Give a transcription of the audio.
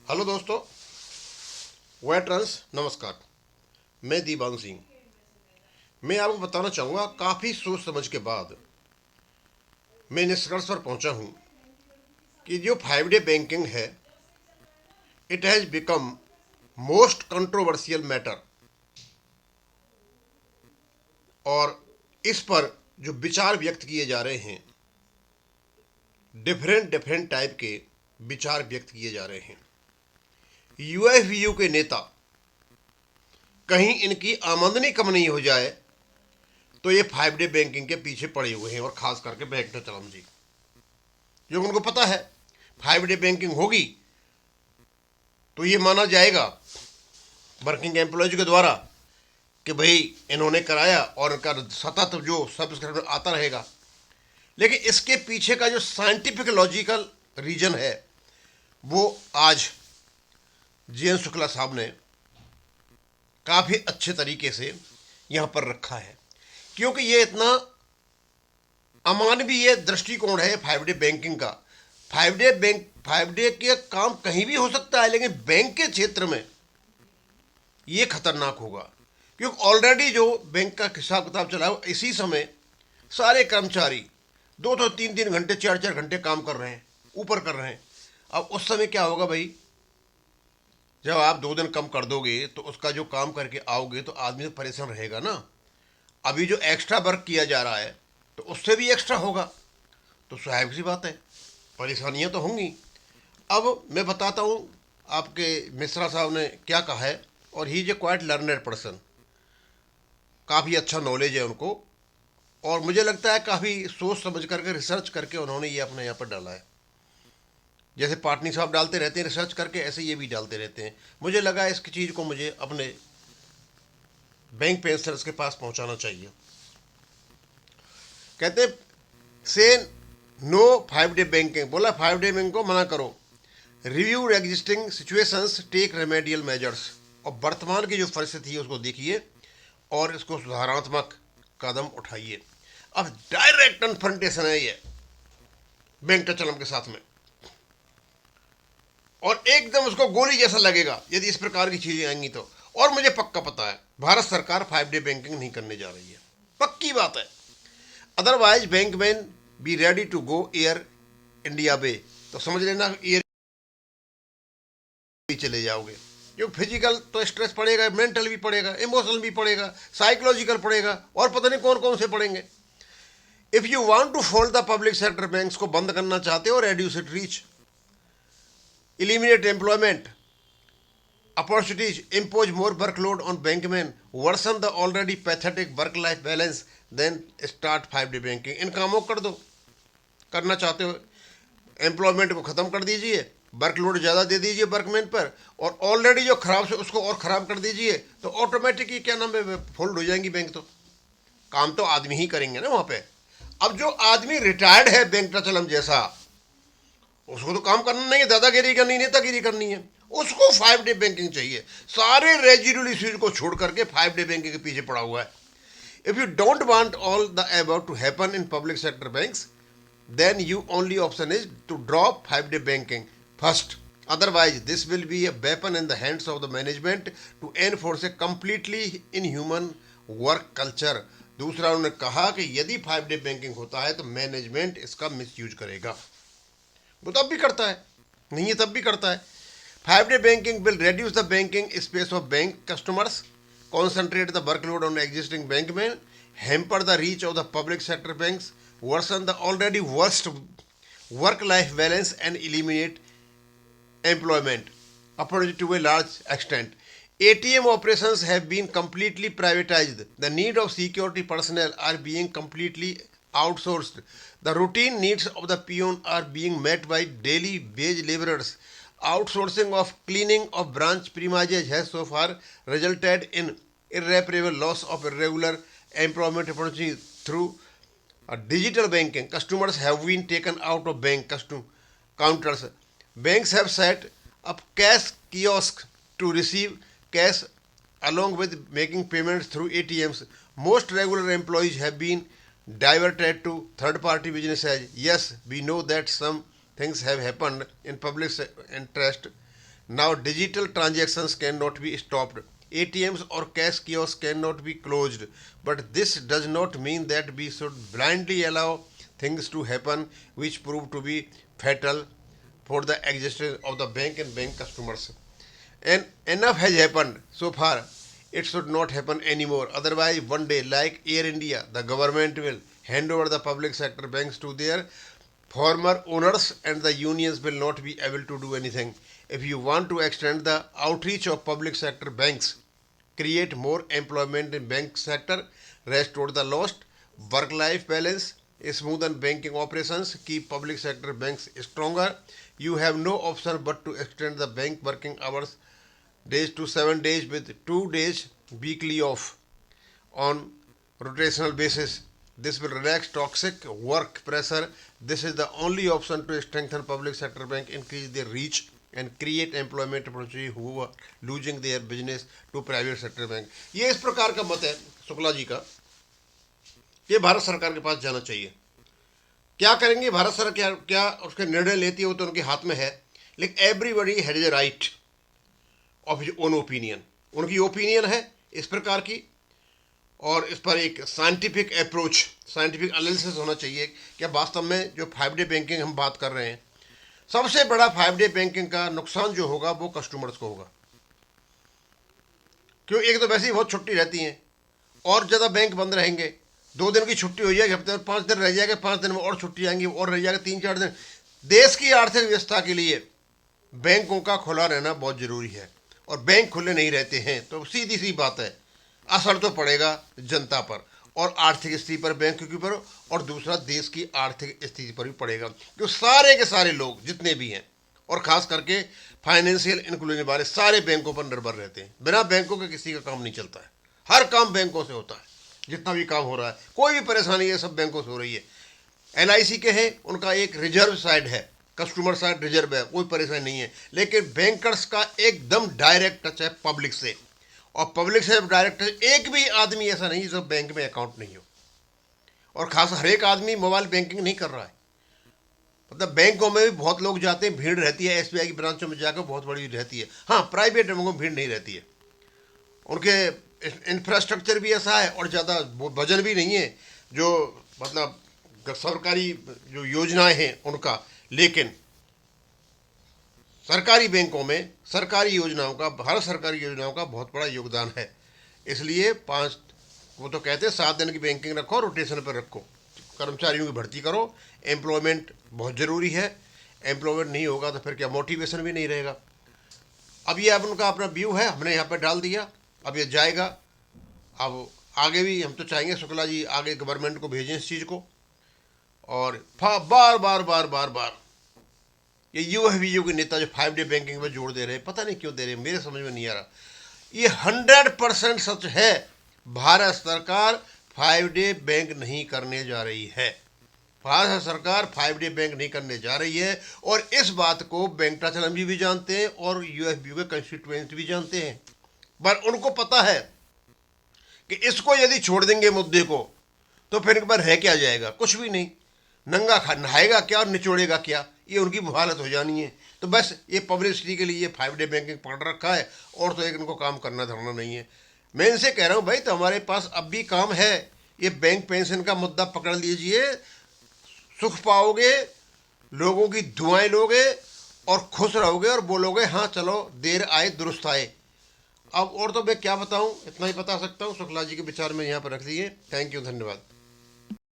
Hello दोस्तों, veterans नमस्कार। मैं दीवान सिंह। मैं आपको बताना चाहूँगा, काफ़ी सोच समझ के बाद मैं निष्कर्ष पर पहुँचा हूँ कि जो 5 डे बैंकिंग है, it has become most controversial matter. और इस पर जो विचार व्यक्त किए जा रहे हैं, डिफरेंट डिफरेंट टाइप के विचार व्यक्त किए जा रहे हैं। यूएफवीयू के नेता कहीं इनकी आमदनी कम नहीं हो जाए तो ये 5 डे बैंकिंग के पीछे पड़े हुए हैं, और खास करके वेंकटाचलम जी, जो उनको पता है 5 डे बैंकिंग होगी तो ये माना जाएगा वर्किंग एम्प्लॉयज के द्वारा कि भाई इन्होंने कराया और इनका सतत जो सब्सक्रिप्शन आता रहेगा। लेकिन इसके पीछे का जो साइंटिफिक लॉजिकल रीजन है, वो आज जे.एन. शुक्ला साहब ने काफ़ी अच्छे तरीके से यहाँ पर रखा है। क्योंकि ये इतना अमानवीय दृष्टिकोण है 5 डे बैंकिंग का। 5 डे के काम कहीं भी हो सकता है, लेकिन बैंक के क्षेत्र में ये खतरनाक होगा। क्योंकि ऑलरेडी जो बैंक का हिसाब किताब चला है, इसी समय सारे कर्मचारी 2-3 घंटे 4-4 घंटे काम कर रहे हैं, ऊपर कर रहे हैं। अब उस समय क्या होगा भाई, जब आप 2 दिन कम कर दोगे तो उसका जो काम करके आओगे तो आदमी तो परेशान रहेगा ना। अभी जो एक्स्ट्रा वर्क किया जा रहा है तो उससे भी एक्स्ट्रा होगा, तो स्वाभाविक सी बात है परेशानियां तो होंगी। अब मैं बताता हूँ आपके मिश्रा साहब ने क्या कहा है। और he is a quite learner person, काफ़ी अच्छा नॉलेज है उनको, और मुझे लगता है काफ़ी सोच समझ करके रिसर्च करके उन्होंने ये अपने यहाँ पर डाला है। जैसे पाटनी साहब डालते रहते हैं रिसर्च करके, ऐसे ये भी डालते रहते हैं। मुझे लगा इसकी चीज़ को मुझे अपने बैंक पेंशनर्स के पास पहुंचाना चाहिए। कहते से नो 5 डे बैंकिंग, बोला 5 डे बैंकिंग को मना करो। Review existing situations, take remedial measures. और वर्तमान की जो परिस्थिति है उसको देखिए और इसको सुधारात्मक कदम उठाइए। अब डायरेक्ट कन्फ्रंटेशन है ये वेंकटाचलम के साथ में, और एकदम उसको गोली जैसा लगेगा यदि इस प्रकार की चीजें आएंगी तो। और मुझे पक्का पता है भारत सरकार 5 डे बैंकिंग नहीं करने जा रही है, पक्की बात है। Otherwise bank man be ready to go Air India way, तो समझ लेना एयर भी चले जाओगे। जो फिजिकल तो स्ट्रेस पड़ेगा, मेंटल भी पड़ेगा, इमोशनल भी पड़ेगा, साइकोलॉजिकल पड़ेगा, और पता नहीं कौन कौन से पड़ेंगे। If you want to fold the public sector banks को बंद करना चाहते हो, reduce it reach, eliminate employment opportunities, impose more workload on bankmen, worsen the already pathetic work-life balance, then start 5 day banking. इन कामों को कर दो, करना चाहते हो। एम्प्लॉयमेंट को ख़त्म कर दीजिए, वर्कलोड ज़्यादा दे दीजिए वर्कमैन पर, और ऑलरेडी जो खराब से उसको और ख़राब कर दीजिए, तो ऑटोमेटिक ही क्या नाम है फोल्ड हो जाएंगी बैंक। तो काम तो आदमी ही करेंगे ना वहाँ पे। अब जो आदमी रिटायर्ड है वेंकटाचलम जैसा, उसको तो काम करना नहीं है, दादागिरी करनी, नेतागिरी करनी है, उसको 5 डे बैंकिंग चाहिए। सारे रेजिडुअल इश्यूज को छोड़ करके 5 डे बैंकिंग के पीछे पड़ा हुआ है। If you don't want all the about to happen in public sector banks, then you only option is to drop 5 day banking first. Otherwise, this will be a weapon in the hands of the management to enforce a completely inhuman work culture. दूसरा उन्होंने कहा कि यदि 5 day banking होता है तो management इसका misuse करेगा। वो तब भी करता है, नहीं है तब भी करता है। 5 day banking will reduce the banking space of bank customers, concentrate the workload on existing bankmen, hamper the reach of the public sector banks, worsen the already worst work-life balance, and eliminate employment opportunity to a large extent. ATM operations have been completely privatized. The need of security personnel are being completely outsourced. The routine needs of the peon are being met by daily wage laborers. Outsourcing of cleaning of branch premises has so far resulted in irreparable loss of irregular employment opportunities through digital banking. Customers have been taken out of bank counters. Banks have set up cash kiosks to receive cash along with making payments through ATMs. Most regular employees have been diverted to third party businesses. Yes, we know that some things have happened in public interest Now digital transactions cannot be stopped. ATMs or cash kiosks cannot be closed. But this does not mean that we should blindly allow things to happen which prove to be fatal for the existence of the bank and bank customers. And enough has happened so far. It should not happen anymore. Otherwise, one day, like Air India, the government will hand over the public sector banks to their former owners and the unions will not be able to do anything. If you want to extend the outreach of public sector banks, create more employment in bank sector, restore the lost work-life balance, smoothen banking operations, keep public sector banks stronger, you have no option but to extend the bank working hours days to 7 days with 2 days weekly off on rotational basis. This will relax toxic work pressure. This is the only option to strengthen public sector bank, increase their reach and create employment opportunity who are losing their business to private sector bank. ये इस प्रकार का मत है शुक्ला जी का, ये भारत सरकार के पास जाना चाहिए. क्या करेंगे भारत सरकार, क्या उसके निर्णय लेती है वो तो उनके हाथ में है, लेकिन everybody has a right of his own opinion. उनकी ओपिनियन है इस प्रकार की और इस पर एक साइंटिफिक अप्रोच, साइंटिफिक एनालिसिस होना चाहिए कि वास्तव में जो 5 डे बैंकिंग हम बात कर रहे हैं, सबसे बड़ा 5 डे बैंकिंग का नुकसान जो होगा वो कस्टमर्स को होगा. क्यों, एक तो वैसे ही बहुत छुट्टी रहती हैं और ज़्यादा बैंक बंद रहेंगे. 2 दिन की छुट्टी हो जाएगी, हफ्ते में 5 दिन रह जाएगा, 5 दिन में और छुट्टी आएंगी और रह जाएगा 3-4 दिन. देश की आर्थिक व्यवस्था के लिए बैंकों का खुला रहना बहुत ज़रूरी है और बैंक खुले नहीं रहते हैं तो सीधी सी बात है, असर तो पड़ेगा जनता पर और आर्थिक स्थिति पर, बैंक के ऊपर, और दूसरा देश की आर्थिक स्थिति पर भी पड़ेगा. क्योंकि सारे के सारे लोग जितने भी हैं और ख़ास करके फाइनेंशियल इंक्लूजन वाले सारे बैंकों पर निर्भर रहते हैं. बिना बैंकों के किसी का काम नहीं चलता है. हर काम बैंकों से होता है. जितना भी काम हो रहा है, कोई भी परेशानी है, सब बैंकों से हो रही है. LIC के हैं, उनका एक रिजर्व साइड है, कस्टमर साइड रिजर्व है, कोई परेशानी नहीं है. लेकिन बैंकर्स का एकदम डायरेक्ट टच है पब्लिक से, और पब्लिक से डायरेक्ट टच एक भी आदमी ऐसा नहीं जो बैंक में अकाउंट नहीं हो. और खास हर एक आदमी मोबाइल बैंकिंग नहीं कर रहा है. मतलब बैंकों में भी बहुत लोग जाते हैं, भीड़ रहती है, SBI की ब्रांचों में जाकर बहुत बड़ी रहती है. हाँ, प्राइवेट बैंकों में भीड़ नहीं रहती है, उनके इंफ्रास्ट्रक्चर भी ऐसा है और ज़्यादा वजन भी नहीं है जो मतलब सरकारी जो योजनाएं हैं उनका. लेकिन सरकारी बैंकों में सरकारी योजनाओं का, भारत सरकारी योजनाओं का बहुत बड़ा योगदान है. इसलिए 5, वो तो कहते हैं 7 दिन की बैंकिंग रखो, रोटेशन पर रखो, कर्मचारियों की भर्ती करो. एम्प्लॉयमेंट बहुत ज़रूरी है. एम्प्लॉयमेंट नहीं होगा तो फिर क्या, मोटिवेशन भी नहीं रहेगा. अब ये अब उनका अपना व्यू है, हमने यहाँ पर डाल दिया, अब ये जाएगा. अब आगे भी हम तो चाहेंगे शुक्ला जी आगे गवर्नमेंट को भेजें इस चीज़ को. और बार बार बार बार बार ये UFBU के नेता जो 5 डे बैंकिंग पर जोर दे रहे हैं, पता नहीं क्यों दे रहे हैं, मेरे समझ में नहीं आ रहा. ये 100% सच है. भारत सरकार 5 डे बैंक नहीं करने जा रही है. भारत सरकार 5 डे बैंक नहीं करने जा रही है और इस बात को वेंकटाचलम जी भी जानते हैं और UFBU के कंस्टिट्यूएंट भी जानते हैं. पर उनको पता है कि इसको यदि छोड़ देंगे मुद्दे को तो फिर एक बार रह क्या जाएगा, कुछ भी नहीं. नंगा नहाएगा क्या और निचोड़ेगा क्या, ये उनकी मुहालत हो जानी है. तो बस ये पब्लिसिटी के लिए ये 5 डे बैंकिंग पकड़ रखा है और तो एक इनको काम करना धरना नहीं है. मैं इनसे कह रहा हूँ भाई, तो हमारे पास अब भी काम है. ये बैंक पेंशन का मुद्दा पकड़ लीजिए, सुख पाओगे, लोगों की दुआएं लोगे और खुश रहोगे और बोलोगे हाँ चलो देर आए दुरुस्त आए. अब और तो मैं क्या बताऊँ, इतना ही बता सकता हूँ. शुक्ला जी के विचार में यहाँ पर रख दिए. थैंक यू, धन्यवाद.